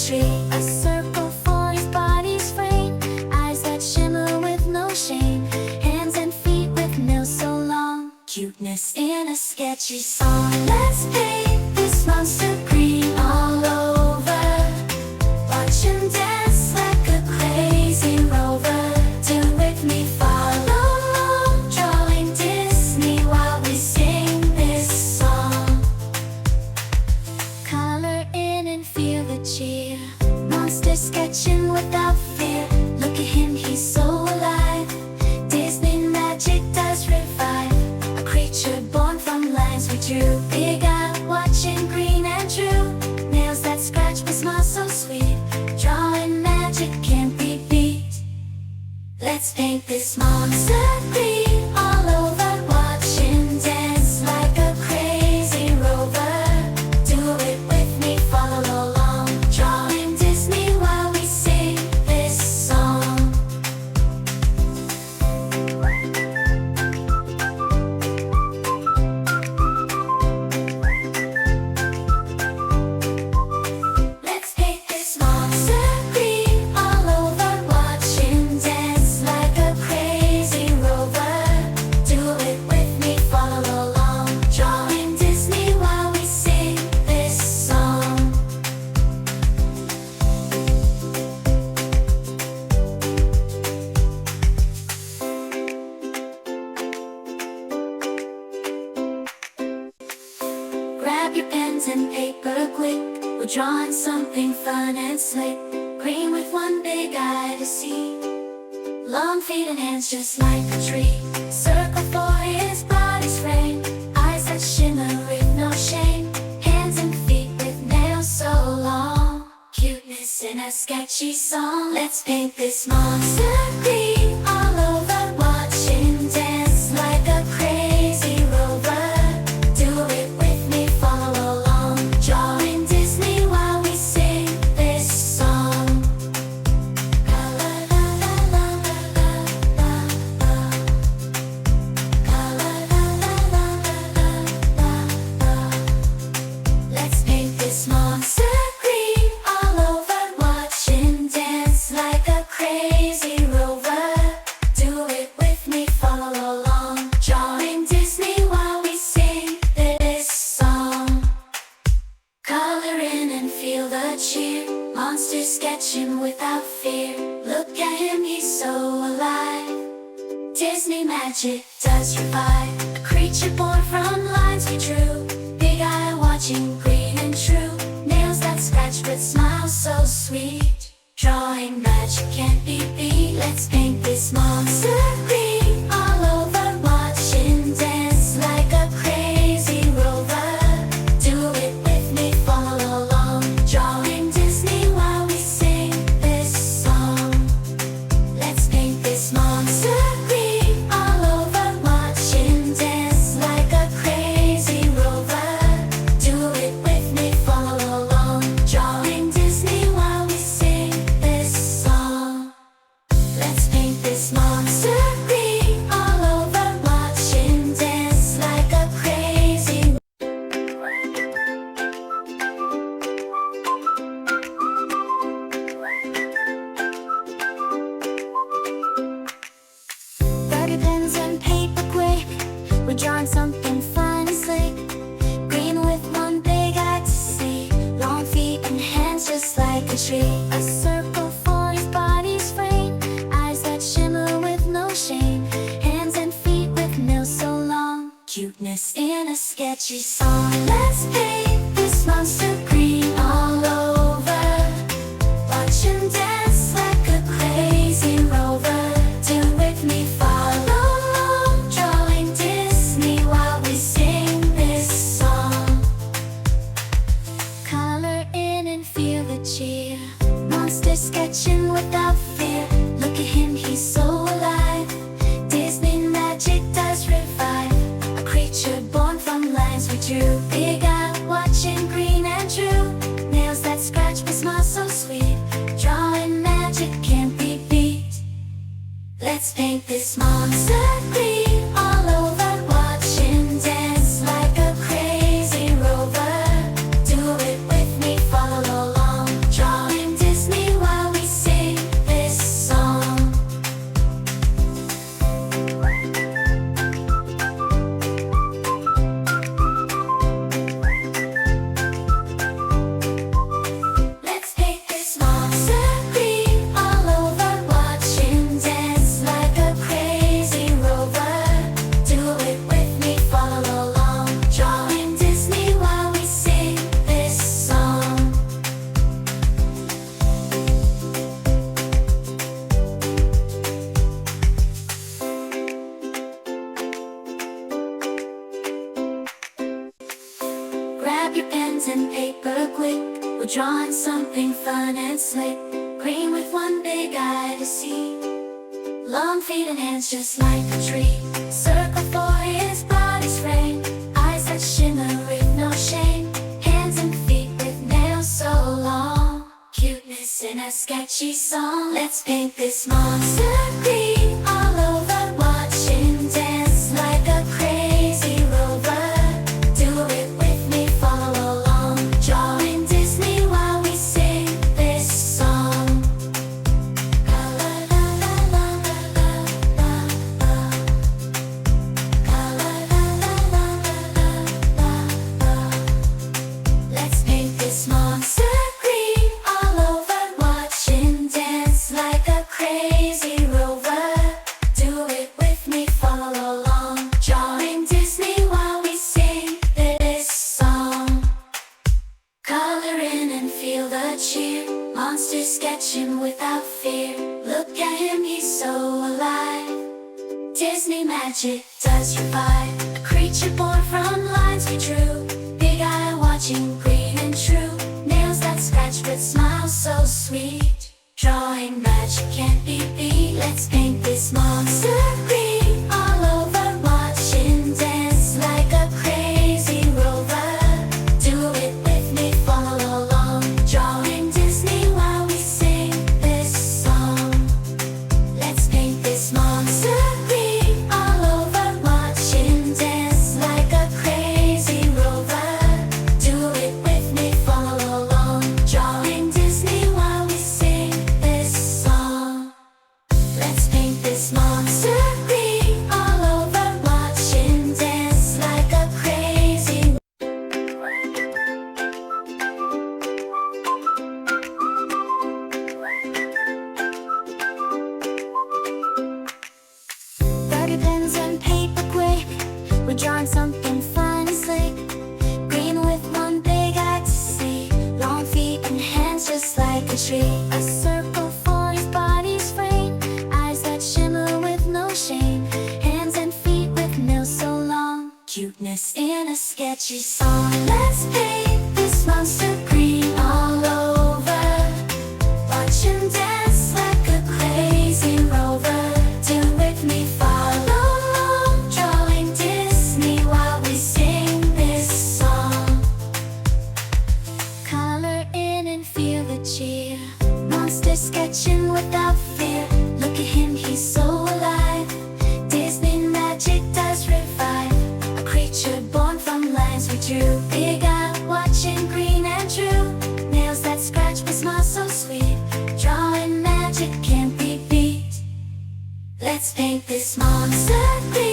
tree. A circle for his body's frame, eyes that shimmer with no shame, hands and feet with nails so long, cuteness in a sketchy song. Let's paint this monster green all over, watch him dance like a crazy rover. Do it with me, follow along, drawing Disney while we sing this song. Color in and feel the cheer, monster sketching without fear. Look at him, he's so alive, Disney magic does revive. A creature born from lines we drew, big eye, watching green and true, nails that scratch but smile so sweet. Drawing magic can't be beat. Let's paint this monster green all over, watch him dance like a crazy rover. Do it with me, follow along, drawing Disney while we sing this song. Let's paint this monster green all over, watch him dance like a crazy rover. Do it with me, follow along, drawing Disney while we sing this song. Grab your pens and paper quick, we're drawing something fun and slick. Green with one big eye to see, long feet and hands just like a tree. Circle for his body's frame, eyes that shimmer with no shame, hands and feet with nails so long, cuteness in a sketchy song. Let's paint this monster green all over, watch him dance like a crazy rover. Do it with me, follow along, drawing Disney while we sing this song. La la la la la la la la. La la la la la la la la. Let's paint this monster green all over, watch him dance like a crazy rover. Do it with me, follow along, drawing Disney while we sing this song. Color in and feel the cheer, monster sketching without fear. Look at him, he's so alive, Disney magic does revive. A creature born from lines we drew, big eye watching green and true, nails that scratch but smile so sweet. Drawing magic can't be beat. Let's paint this monster green all over, watch him dance like a crazy rover. Do it with me, follow along, drawing Disney while we sing this song. Let's paint this monster green all over, watch him dance like a crazy rover. Do it with me, follow along, drawing Disney while we sing this song. Let's paint this monster green all over, watch him dance like a crazy. Grab your pens and paper quick, we're drawing something fun and slick. Green with one big eye to see, long feet and hands just like a tree. A circle for his body's frame, eyes that shimmer with no shame, hands and feet with nails so long, cuteness in a sketchy song. Let's paint this monster green all over, watch him dance like a crazy rover. Do it with me, follow along, drawing Disney while we sing this song. Color in and feel the cheer, monster sketching without fear. Look at him, he's so alive, Disney magic does revive. A creature born from lines we drew, big eye watching green and true, nails that scratch but smile so sweet. Drawing magic can't be beat. Let's paint this monster green all over, watch him dance like a crazy rover. Do it with me, follow along, drawing Grab your pens and paper quick. We're drawing something fun and slick. Green with one big eye to see. Long feet and hands just like a tree. Circle for his body's frame. Eyes that shimmer with no shame. Hands and feet with nails so long. Cuteness in a sketchy song. Let's paint this monster green all over. Watch him dance like a crazy rover. Do it with me, follow along. Drawing Disney while we sing this song. La la la la la la la la. La la la la la la la la. Let's paint this monster green all over. Watch him dance like a crazy rover. Do it with me, follow along. Drawing Disney while we sing this song. Color in and feel the cheer. Monster sketching without fear. Look at him, he's so alive. Disney magic does revive. A creature born from lines we drew. Big eye watching, green and true. Nails that scratch but smile so sweet. Drawing magic can't be beat. Let's paint this monster green all over. Watch him dance like a crazy rover. Do it with me, follow along. Drawing Disney while we sing this song. Let's paint this monster green all over. Watch him dance like a crazy rover. Do it with me, follow along. Drawing Disney while we sing this song. Let's paint this monster green all over. Watch him dance like a crazy. Grab your pens and paper quick. We're drawing something fun and slick. Green with one big eye to see. Long feet and hands just like a tree. A circle for his body's frame. Eyes that shimmer with no shame. Hands and feet with nails so long. Cuteness in a sketchy song. Let's paint this monster green all over. Watch him dance like a crazy rover. Do with me, follow along. Drawing Disney while we sing this song. Color in and feel the cheer. Monster sketching without fear. Look at him, he's so alive. Disney magic does revive. A creature born from lines we drew. Big eye watching, green and true. Nails that scratch but smile so sweet. Drawing magic can't be beat. Let's paint this monster green